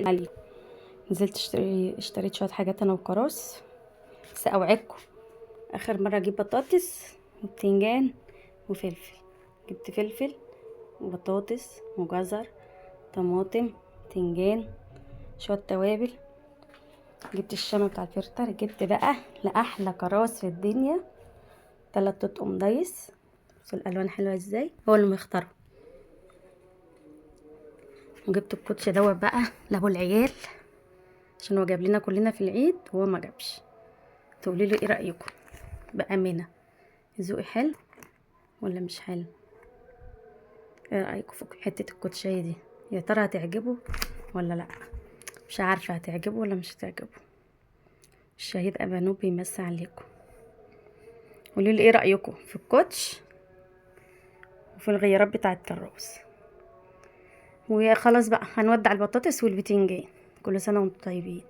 عليه. نزلت اشتريت شويه حاجات انا وكراس. بس اوعدكم اخر مره اجيب بطاطس وبتنجان وفلفل. جبت فلفل وبطاطس وجزر طماطم تنجان شويه توابل. جبت الشمع بتاع الفلتر. جبت بقى لاحلى كراس في الدنيا 3 اطقم دايس. بصوا الالوان حلوه ازاي، هو اللي مختاره. وجبت الكوتش دوت بقى لابو العيال عشان هو جاب لنا كلنا في العيد وهو ما جابش. تقولي له ايه رايكم بامانه؟ ذوقي حلو ولا مش حلو؟ ايه رايكم في حته الكوتشيه دي؟ يا ترى هتعجبه ولا لا؟ مش عارفه هتعجبه ولا مش هتعجبه. الشهيد ابانوب بيمسي عليكم. قولوا لي ايه رايكم في الكوتش وفي الغيارات بتاعه الكراس. وخلاص بقى هنودع البطاطس والبتنجان. كل سنه وانتم طيبين.